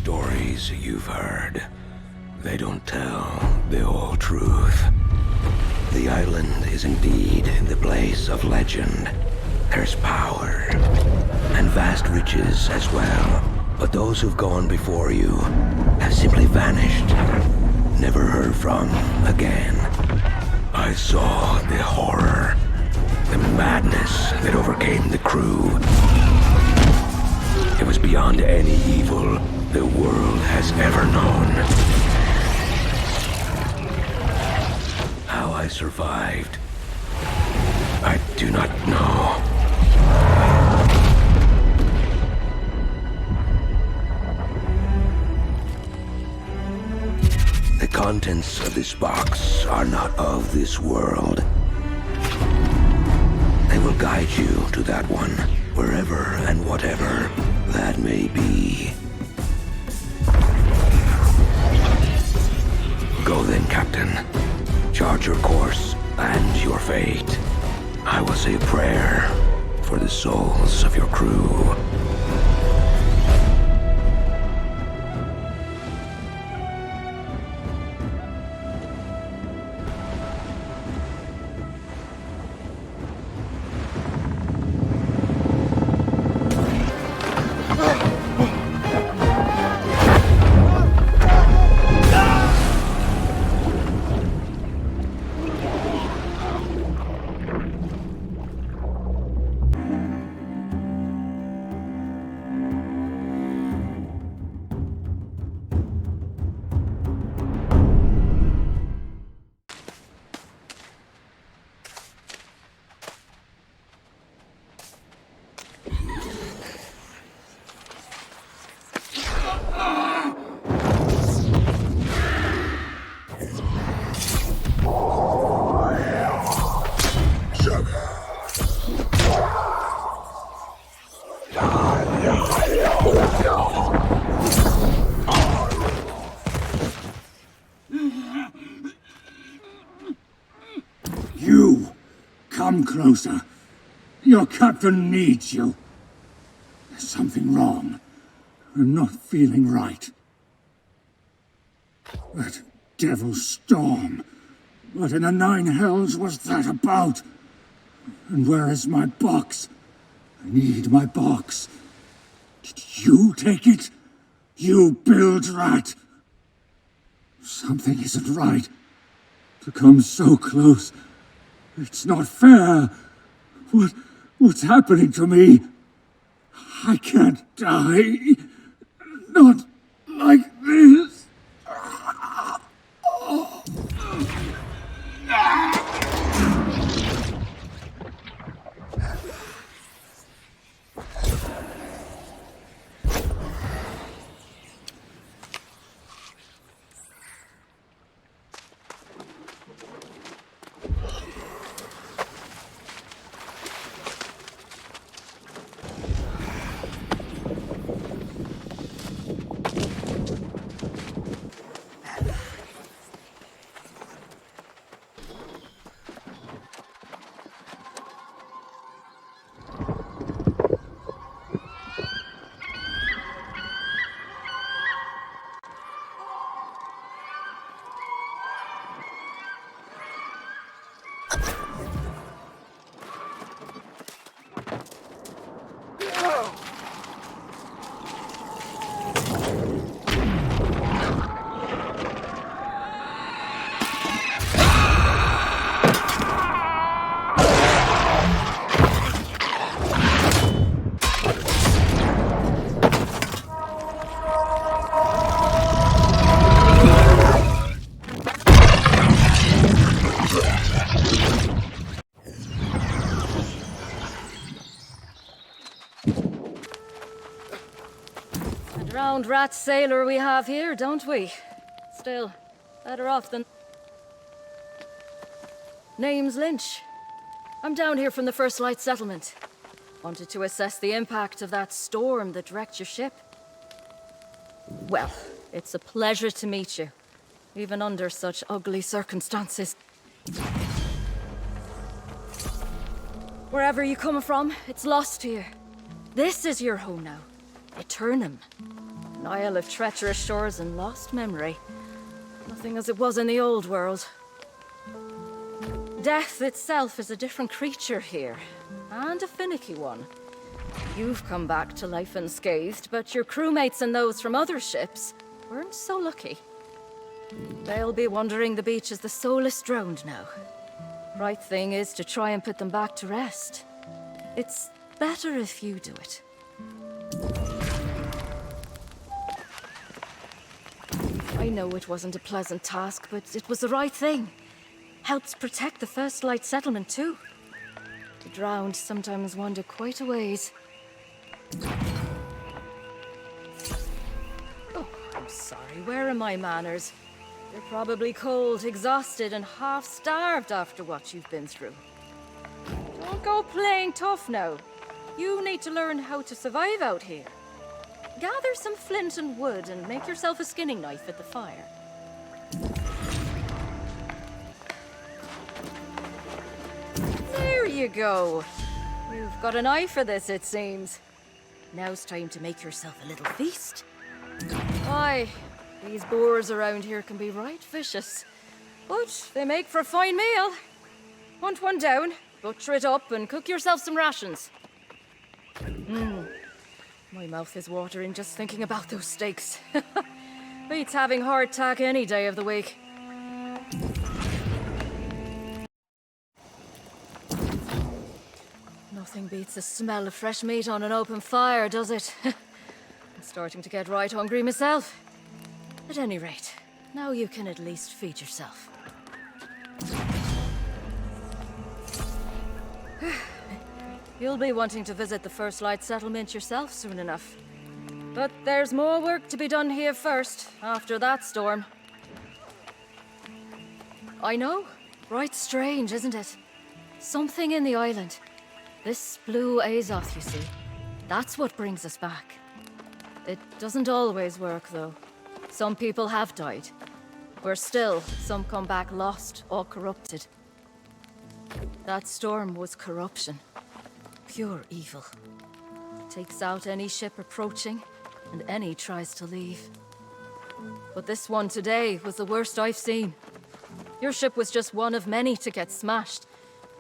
stories you've heard. They don't tell the whole truth. The island is indeed the place of legend. There's power, and vast riches as well. But those who've gone before you have simply vanished, never heard from again. I saw the horror, the madness that overcame the crew. It was beyond any evil the world has ever known. How I survived, I do not know. The contents of this box are not of this world. They will guide you to that one, wherever and whatever that may be. Go then, Captain. Chart your course and your fate. I will say a prayer for the souls of your crew. You! Come closer. Your captain needs you. There's something wrong. I'm not feeling right. That devil storm. What in the nine hells was that about? And where is my box? I need my box. Did you take it? You bilge rat! Something isn't right. To come so close. It's not fair. What's happening to me? I can't die. Not like this. Drowned rat sailor we have here, don't we? Still, better off than... Name's Lynch. I'm down here from the First Light Settlement. Wanted to assess the impact of that storm that wrecked your ship. Well, it's a pleasure to meet you, even under such ugly circumstances. Wherever you come from, it's lost to you. This is your home now. Eternum. An isle of treacherous shores and lost memory. Nothing as it was in the old world. Death itself is a different creature here, and a finicky one. You've come back to life unscathed, but your crewmates and those from other ships weren't so lucky. They'll be wandering the beach as the soulless drowned now. Right thing is to try and put them back to rest. It's better if you do it. I know it wasn't a pleasant task, but it was the right thing. Helps protect the First Light settlement, too. The drowned sometimes wander quite a ways. Oh, I'm sorry. Where are my manners? You're probably cold, exhausted, and half-starved after what you've been through. Don't go playing tough now. You need to learn how to survive out here. Gather some flint and wood and make yourself a skinning knife at the fire. There you go. You've got an eye for this, it seems. Now's time to make yourself a little feast. Aye, these boars around here can be right vicious, but they make for a fine meal. Hunt one down, butcher it up, and cook yourself some rations. My mouth is watering just thinking about those steaks. Beats having hardtack any day of the week. Nothing beats the smell of fresh meat on an open fire, does it? I'm starting to get right hungry myself. At any rate, now you can at least feed yourself. You'll be wanting to visit the First Light settlement yourself soon enough. But there's more work to be done here first, after that storm. I know. Right strange, isn't it? Something in the island. This blue Azoth, you see. That's what brings us back. It doesn't always work, though. Some people have died. Worse still, some come back lost or corrupted. That storm was corruption. Pure evil. Takes out any ship approaching, and any tries to leave. But this one today was the worst I've seen. Your ship was just one of many to get smashed,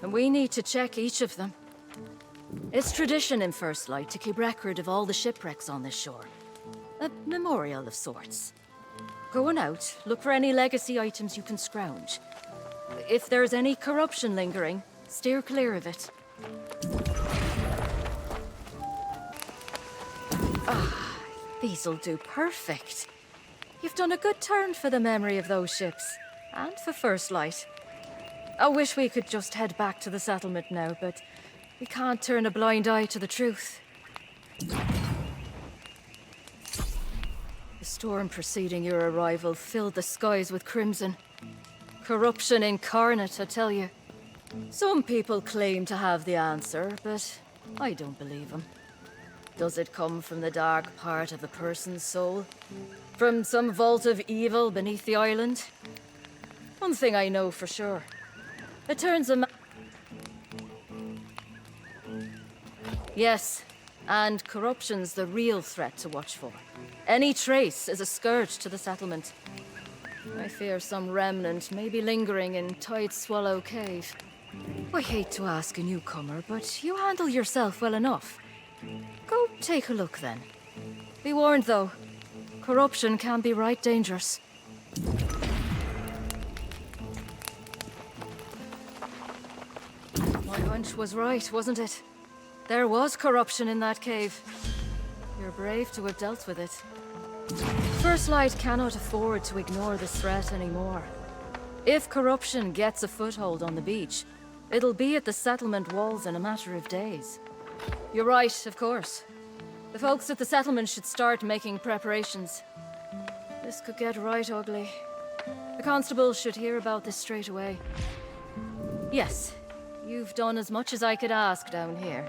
and we need to check each of them. It's tradition in First Light to keep record of all the shipwrecks on this shore. A memorial of sorts. Going out, look for any legacy items you can scrounge. If there's any corruption lingering, steer clear of it. These'll do perfect. You've done a good turn for the memory of those ships, and for First Light. I wish we could just head back to the settlement now, but we can't turn a blind eye to the truth. The storm preceding your arrival filled the skies with crimson. Corruption incarnate, I tell you. Some people claim to have the answer, but I don't believe them. Does it come from the dark part of a person's soul? From some vault of evil beneath the island? One thing I know for sure. It turns a man... Yes, and corruption's the real threat to watch for. Any trace is a scourge to the settlement. I fear some remnant may be lingering in Tide Swallow Cave. I hate to ask a newcomer, but you handle yourself well enough. Go take a look then. Be warned though, corruption can be right dangerous. My hunch was right, wasn't it? There was corruption in that cave. You're brave to have dealt with it. First Light cannot afford to ignore this threat anymore. If corruption gets a foothold on the beach, it'll be at the settlement walls in a matter of days. You're right, of course. The folks at the settlement should start making preparations. This could get right ugly. The constable should hear about this straight away. Yes, you've done as much as I could ask down here.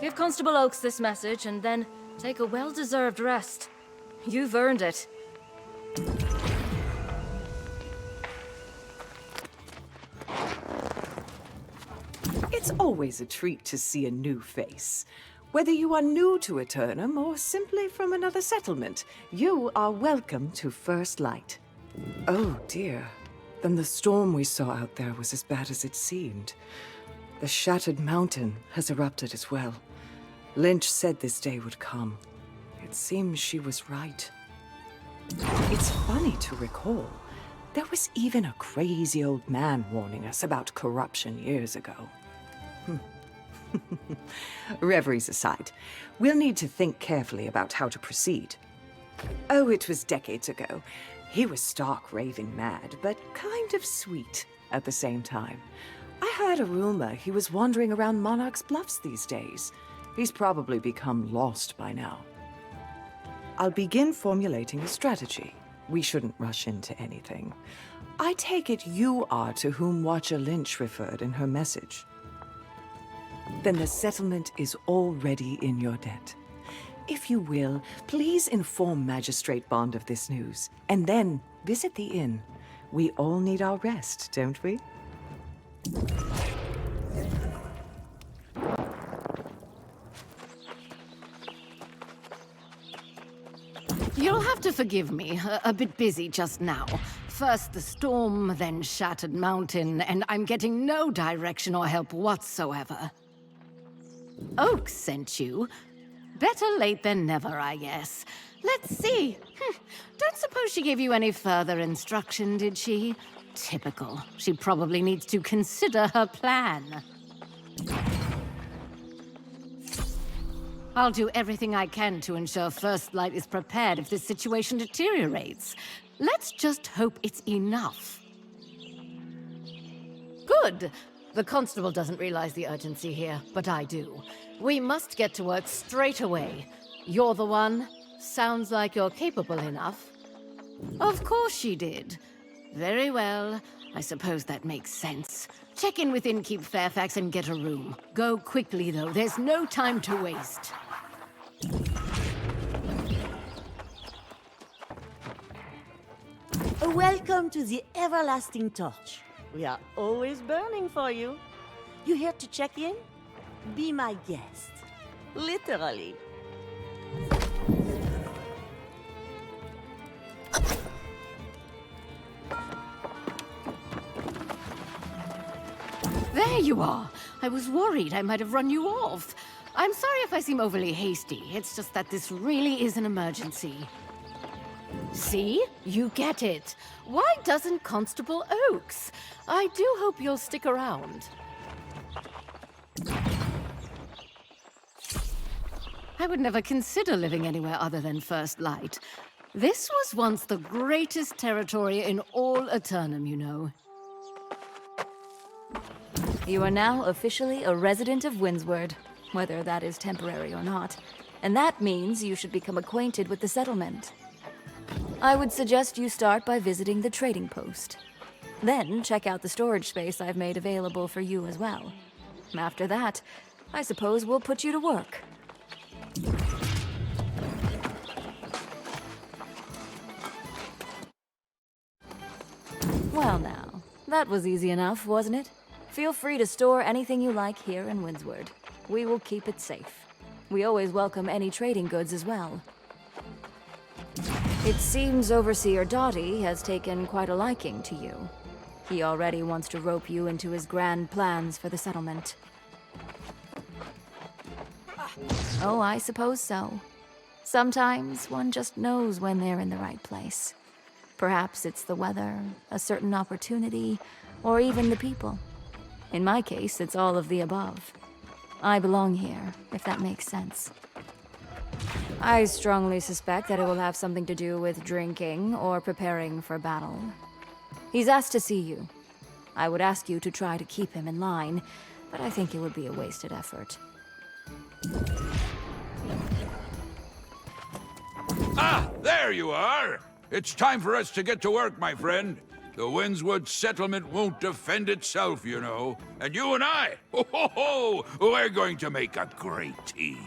Give Constable Oakes this message and then take a well-deserved rest. You've earned it. It's always a treat to see a new face. Whether you are new to Eternum or simply from another settlement, you are welcome to First Light. Oh dear. Then the storm we saw out there was as bad as it seemed. The shattered mountain has erupted as well. Lynch said this day would come. It seems she was right. It's funny to recall. There was even a crazy old man warning us about corruption years ago. Reveries aside, we'll need to think carefully about how to proceed. Oh, it was decades ago. He was stark raving mad, but kind of sweet at the same time. I heard a rumor he was wandering around Monarch's Bluffs these days. He's probably become lost by now. I'll begin formulating a strategy. We shouldn't rush into anything. I take it you are to whom Watcher Lynch referred in her message. Then the settlement is already in your debt. If you will, please inform Magistrate Bond of this news, and then visit the inn. We all need our rest, don't we? You'll have to forgive me, a bit busy just now. First the storm, then shattered mountain, and I'm getting no direction or help whatsoever. Oak sent you? Better late than never, I guess. Let's see. Don't suppose she gave you any further instruction, did she? Typical. She probably needs to consider her plan. I'll do everything I can to ensure First Light is prepared if this situation deteriorates. Let's just hope it's enough. Good. The constable doesn't realize the urgency here, but I do. We must get to work straight away. You're the one. Sounds like you're capable enough. Of course she did. Very well. I suppose that makes sense. Check in with Innkeep Fairfax and get a room. Go quickly, though. There's no time to waste. Welcome to the Everlasting Torch. We are always burning for you. You here to check in? Be my guest. Literally. There you are. I was worried I might have run you off. I'm sorry if I seem overly hasty. It's just that this really is an emergency. See? You get it. Why doesn't Constable Oakes? I do hope you'll stick around. I would never consider living anywhere other than First Light. This was once the greatest territory in all Eternum, you know. You are now officially a resident of Windsward, whether that is temporary or not. And that means you should become acquainted with the settlement. I would suggest you start by visiting the trading post. Then check out the storage space I've made available for you as well. After that, I suppose we'll put you to work. Well now, that was easy enough, wasn't it? Feel free to store anything you like here in Windsward. We will keep it safe. We always welcome any trading goods as well. It seems Overseer Dottie has taken quite a liking to you. He already wants to rope you into his grand plans for the settlement. Oh, I suppose so. Sometimes one just knows when they're in the right place. Perhaps it's the weather, a certain opportunity, or even the people. In my case, it's all of the above. I belong here, if that makes sense. I strongly suspect that it will have something to do with drinking or preparing for battle. He's asked to see you. I would ask you to try to keep him in line, but I think it would be a wasted effort. Ah, there you are! It's time for us to get to work, my friend. The Windswood settlement won't defend itself, you know. And you and I, we're going to make a great team.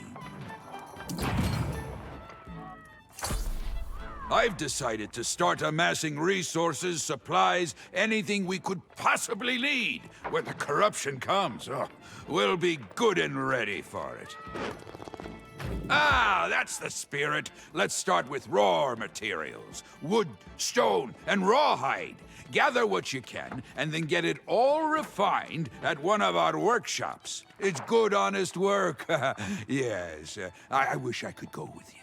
I've decided to start amassing resources, supplies, anything we could possibly need. When the corruption comes, we'll be good and ready for it. Ah, that's the spirit. Let's start with raw materials. Wood, stone, and rawhide. Gather what you can, and then get it all refined at one of our workshops. It's good, honest work. Yes, I wish I could go with you.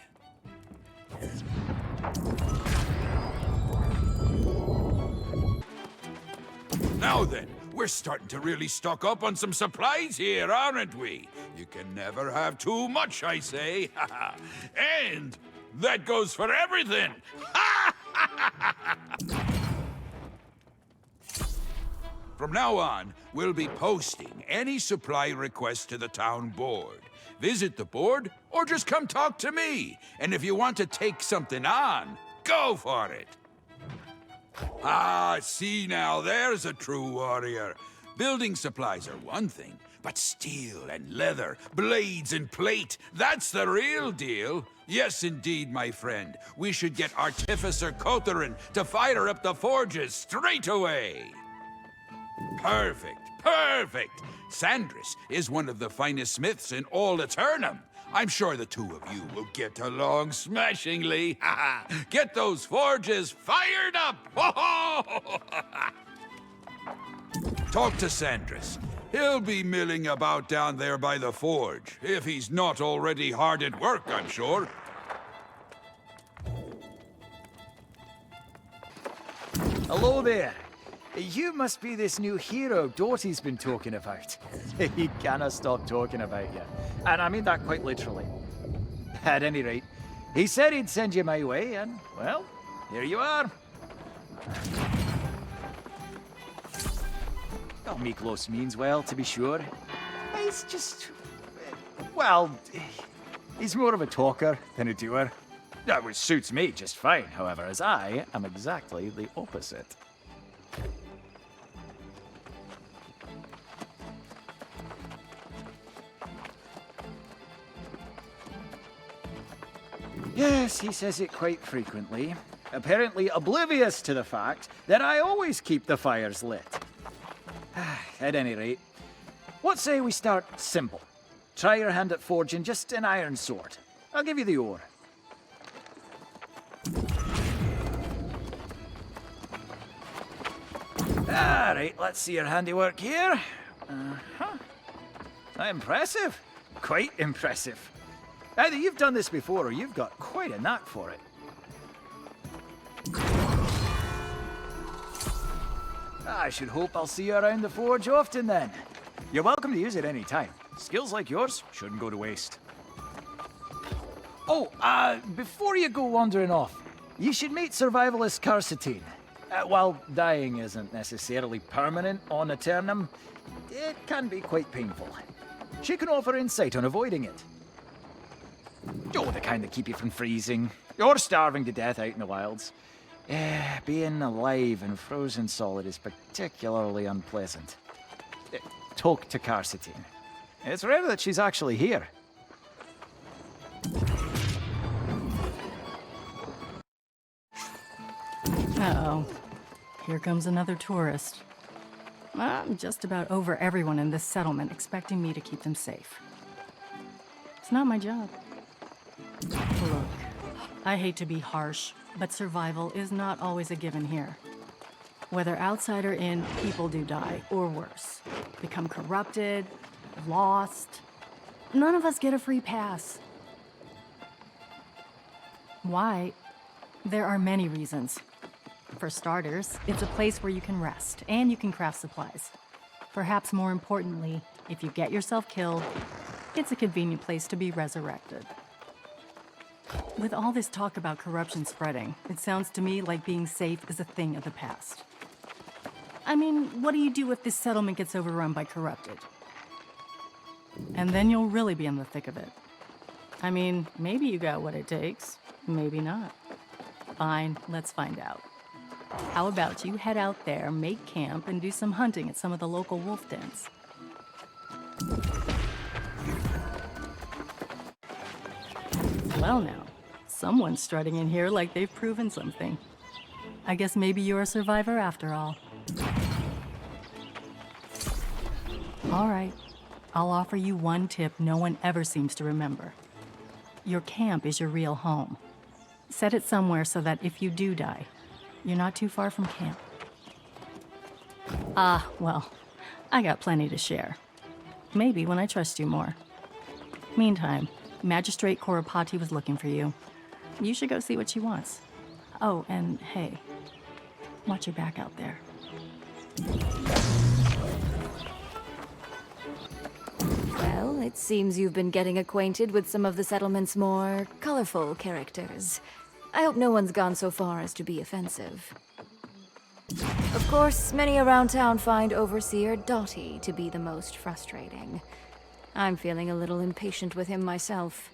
Now then, we're starting to really stock up on some supplies here, aren't we? You can never have too much, I say. And that goes for everything. From now on, we'll be posting any supply requests to the town board. Visit the board, or just come talk to me. And if you want to take something on, go for it. Ah, see now, there's a true warrior. Building supplies are one thing, but steel and leather, blades and plate, that's the real deal. Yes, indeed, my friend. We should get Artificer Kotherin to fire up the forges straight away. Perfect, perfect. Sandris is one of the finest smiths in all Eternum. I'm sure the two of you will get along smashingly. Get those forges fired up! Talk to Sandris. He'll be milling about down there by the forge, if he's not already hard at work, I'm sure. Hello there. You must be this new hero Doty's been talking about. He cannot stop talking about you. And I mean that quite literally. At any rate, he said he'd send you my way, and, well, here you are. Well, Miklos means well, to be sure. He's just... well, he's more of a talker than a doer. That which suits me just fine, however, as I am exactly the opposite. Yes, he says it quite frequently, apparently oblivious to the fact that I always keep the fires lit. At any rate, what say we start simple? Try your hand at forging just an iron sword. I'll give you the ore. Alright, let's see your handiwork here. Impressive. Quite impressive. Either you've done this before or you've got quite a knack for it. I should hope I'll see you around the forge often then. You're welcome to use it any time. Skills like yours shouldn't go to waste. Oh, before you go wandering off, you should meet survivalist Carcetine. While dying isn't necessarily permanent on Eternum, it can be quite painful. She can offer insight on avoiding it. Oh, the kind that keep you from freezing, or starving to death out in the wilds. Being alive and frozen solid is particularly unpleasant. Talk to Carcetine. It's rare that she's actually here. Uh-oh. Here comes another tourist. I'm just about over everyone in this settlement expecting me to keep them safe. It's not my job. Look, I hate to be harsh, but survival is not always a given here. Whether outside or in, people do die, or worse. Become corrupted, lost. None of us get a free pass. Why? There are many reasons. For starters, it's a place where you can rest, and you can craft supplies. Perhaps more importantly, if you get yourself killed, it's a convenient place to be resurrected. With all this talk about corruption spreading, it sounds to me like being safe is a thing of the past. I mean, what do you do if this settlement gets overrun by corrupted? And then you'll really be in the thick of it. I mean, maybe you got what it takes, maybe not. Fine, let's find out. How about you head out there, make camp, and do some hunting at some of the local wolf dens? Well now, someone's strutting in here like they've proven something. I guess maybe you're a survivor after all. All right, I'll offer you one tip no one ever seems to remember. your camp is your real home. Set it somewhere so that if you do die, you're not too far from camp. Ah, well, I got plenty to share. Maybe when I trust you more. Meantime, Magistrate Koropati was looking for you. You should go see what she wants. Oh, and hey, watch your back out there. Well, it seems you've been getting acquainted with some of the settlement's more colorful characters. I hope no one's gone so far as to be offensive. Of course, many around town find Overseer Dottie to be the most frustrating. I'm feeling a little impatient with him myself.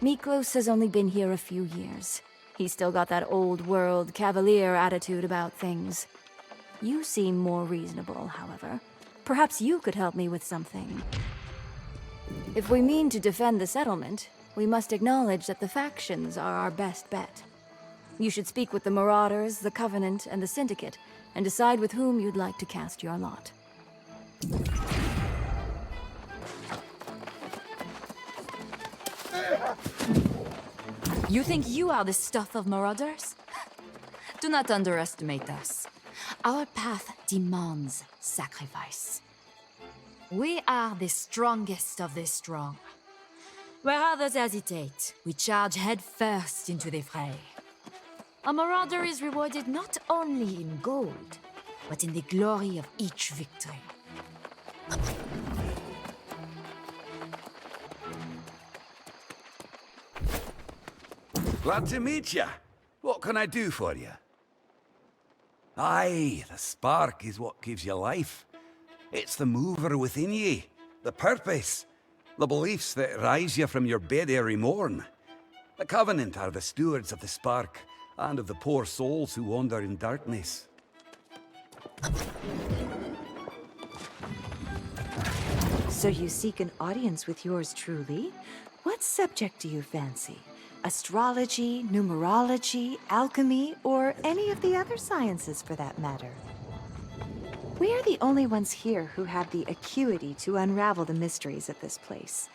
Miklos has only been here a few years. He's still got that old-world cavalier attitude about things. You seem more reasonable, however. Perhaps you could help me with something. If we mean to defend the settlement, we must acknowledge that the factions are our best bet. You should speak with the Marauders, the Covenant, and the Syndicate, and decide with whom you'd like to cast your lot. You think you are the stuff of Marauders? Do not underestimate us. Our path demands sacrifice. We are the strongest of the strong. Where others hesitate, we charge head first into the fray. A marauder is rewarded not only in gold, but in the glory of each victory. Glad to meet you. What can I do for you? Aye, the spark is what gives you life. It's the mover within ye, the purpose, the beliefs that rise you from your bed every morn. The Covenant are the stewards of the spark, and of the poor souls who wander in darkness. So you seek an audience with yours truly? What subject do you fancy? Astrology, numerology, alchemy, or any of the other sciences for that matter? We are the only ones here who have the acuity to unravel the mysteries of this place.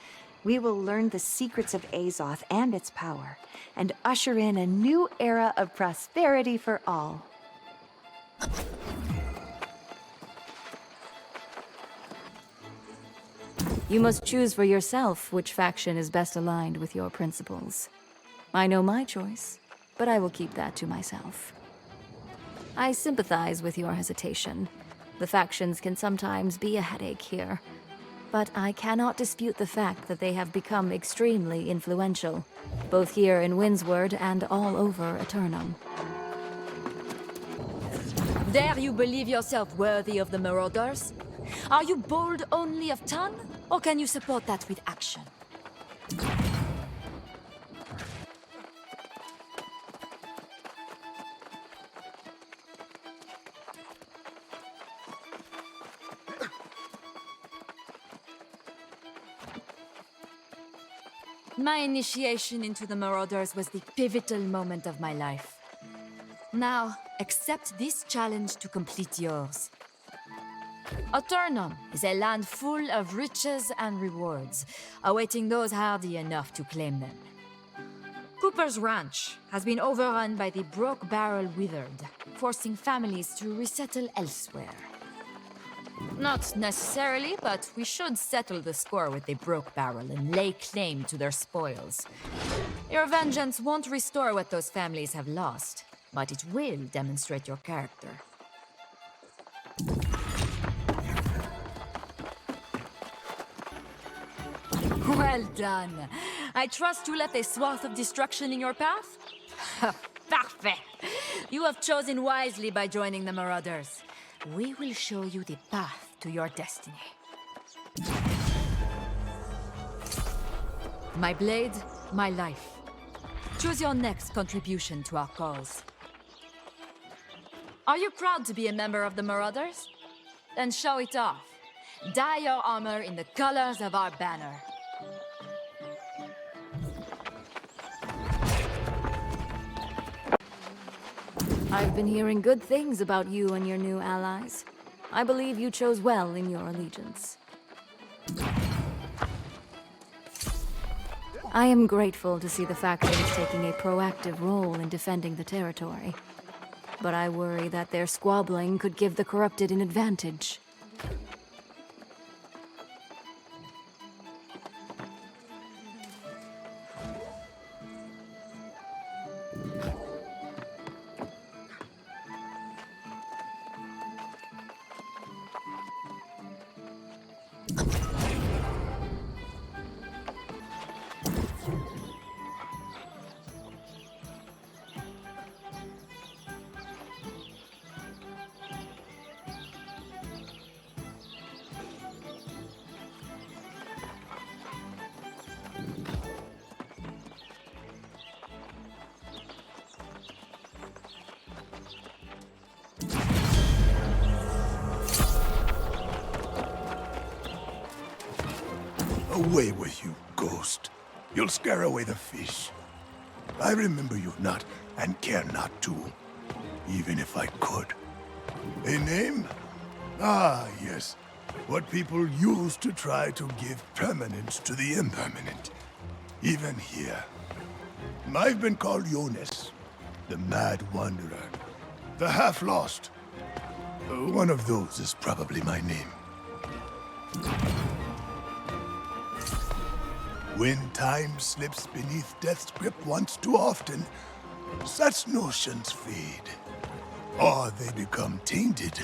We will learn the secrets of Azoth and its power, and usher in a new era of prosperity for all. You must choose for yourself which faction is best aligned with your principles. I know my choice, but I will keep that to myself. I sympathize with your hesitation. The factions can sometimes be a headache here, but I cannot dispute the fact that they have become extremely influential, both here in Windsward and all over Eternum. Dare you believe yourself worthy of the Marauders? Are you bold only of tongue, or can you support that with action? My initiation into the Marauders was the pivotal moment of my life. Now, accept this challenge to complete yours. Eternum is a land full of riches and rewards, awaiting those hardy enough to claim them. Cooper's Ranch has been overrun by the Broke Barrel Withered, forcing families to resettle elsewhere. Not necessarily, but we should settle the score with the Broke Barrel and lay claim to their spoils. Your vengeance won't restore what those families have lost, but it will demonstrate your character. Well done. I trust you left a swath of destruction in your path? Parfait. You have chosen wisely by joining the Marauders. We will show you the path to your destiny. My blade, my life. Choose your next contribution to our cause. Are you proud to be a member of the Marauders? Then show it off. Dye your armor in the colors of our banner. I've been hearing good things about you and your new allies. I believe you chose well in your allegiance. I am grateful to see the faction is taking a proactive role in defending the territory. But I worry that their squabbling could give the corrupted an advantage. Away with you, ghost. You'll scare away the fish. I remember you not, and care not to, even if I could. A name? Ah, yes. What people use to try to give permanence to the impermanent. Even here. I've been called Jonas, the Mad Wanderer, the Half-Lost. One of those is probably my name. When time slips beneath death's grip once too often, such notions fade. Or they become tainted,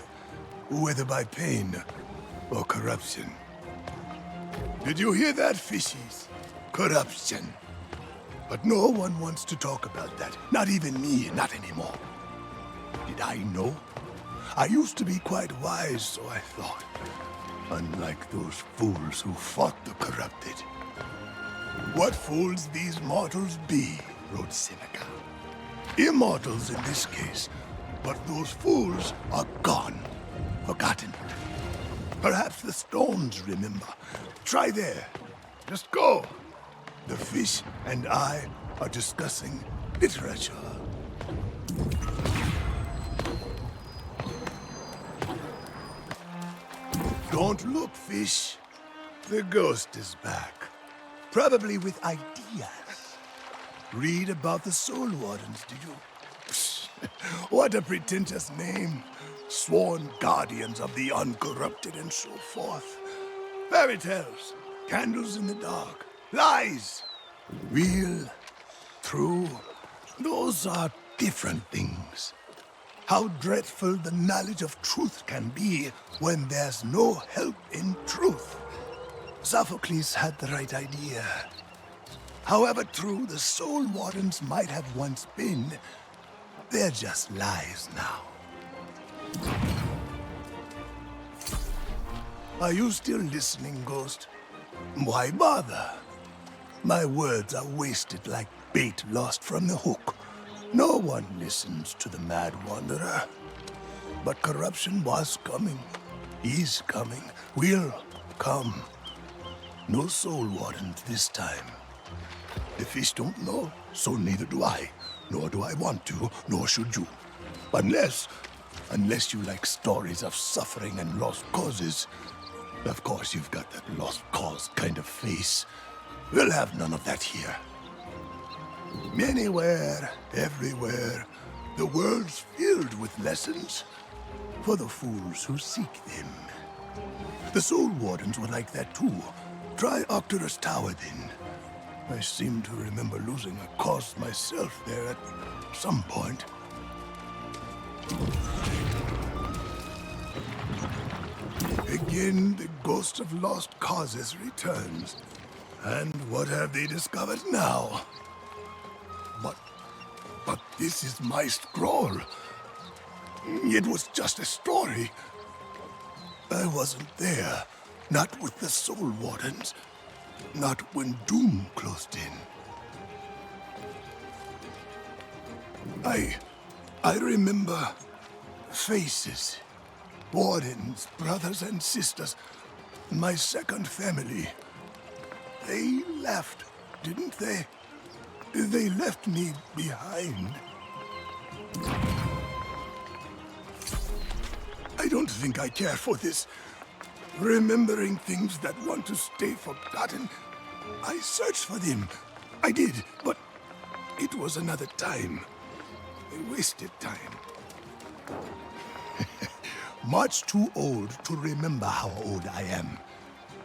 whether by pain or corruption. Did you hear that, fishies? Corruption. But no one wants to talk about that. Not even me, not anymore. Did I know? I used to be quite wise, so I thought. Unlike those fools who fought the corrupted. What fools these mortals be, wrote Seneca. Immortals in this case, but those fools are gone, forgotten. Perhaps the stones remember. Try there. Just go. The fish and I are discussing literature. Don't look, fish. The ghost is back. Probably with ideas. Read about the Soul Wardens, did you? Psst. What a pretentious name. Sworn guardians of the uncorrupted and so forth. Fairy tales, candles in the dark, lies. Real, true, those are different things. How dreadful the knowledge of truth can be when there's no help in truth. Sophocles had the right idea. However true the Soul Wardens might have once been, they're just lies now. Are you still listening, Ghost? Why bother? My words are wasted like bait lost from the hook. No one listens to the Mad Wanderer. But corruption was coming. Is coming. Will come. No Soul Wardens this time. The fish don't know, so neither do I. Nor do I want to, nor should you. Unless you like stories of suffering and lost causes. Of course, you've got that lost cause kind of face. We'll have none of that here. Anywhere, everywhere, the world's filled with lessons for the fools who seek them. The Soul Wardens were like that too. Try Octorus Tower then. I seem to remember losing a cause myself there at some point. Again, the ghost of lost causes returns. And what have they discovered now? But this is my scroll. It was just a story. I wasn't there. Not with the Soul Wardens. Not when doom closed in. I remember faces. Wardens, brothers and sisters. My second family. They left, didn't they? They left me behind. I don't think I care for this. Remembering things that want to stay forgotten. I search for them, I did, but it was another time. A wasted time. Much too old to remember how old I am.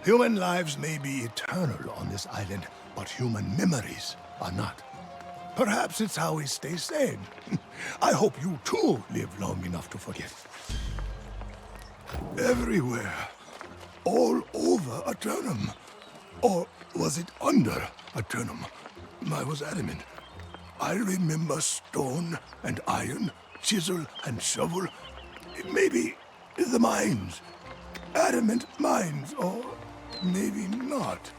Human lives may be eternal on this island, but human memories are not. Perhaps it's how we stay sane. I hope you too live long enough to forget. Everywhere. All over Eternum. Or was it under Eternum? I was adamant. I remember stone and iron, chisel and shovel. Maybe the mines. Adamant mines, or maybe not.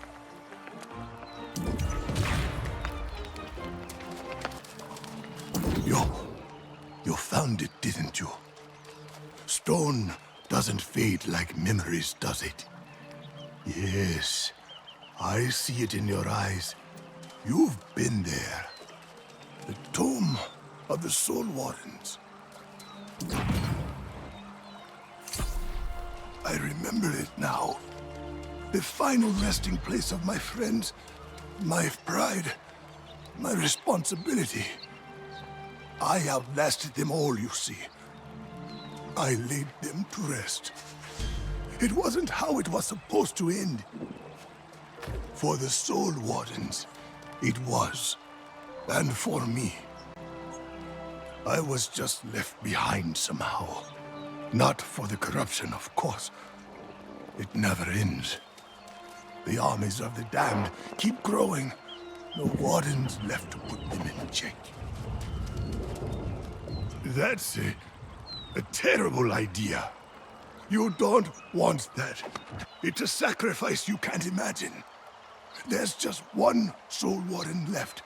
You found it, didn't you? Stone doesn't fade like memories, does it? Yes, I see it in your eyes. You've been there. The tomb of the Soul Wardens. I remember it now. The final resting place of my friends, my pride, my responsibility. I outlasted them all, you see. I laid them to rest. It wasn't how it was supposed to end. For the Soul Wardens, it was. And for me. I was just left behind somehow. Not for the corruption, of course. It never ends. The armies of the damned keep growing. No wardens left to put them in check. That's a terrible idea. You don't want that. It's a sacrifice you can't imagine. There's just one Soul Warden left,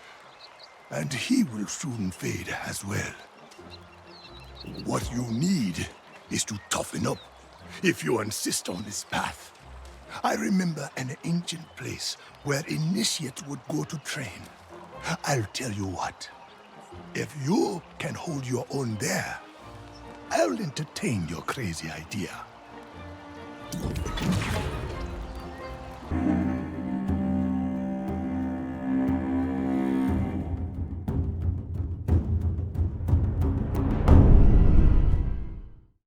and he will soon fade as well. What you need is to toughen up, if you insist on this path. I remember an ancient place where initiates would go to train. I'll tell you what. If you can hold your own there, I'll entertain your crazy idea.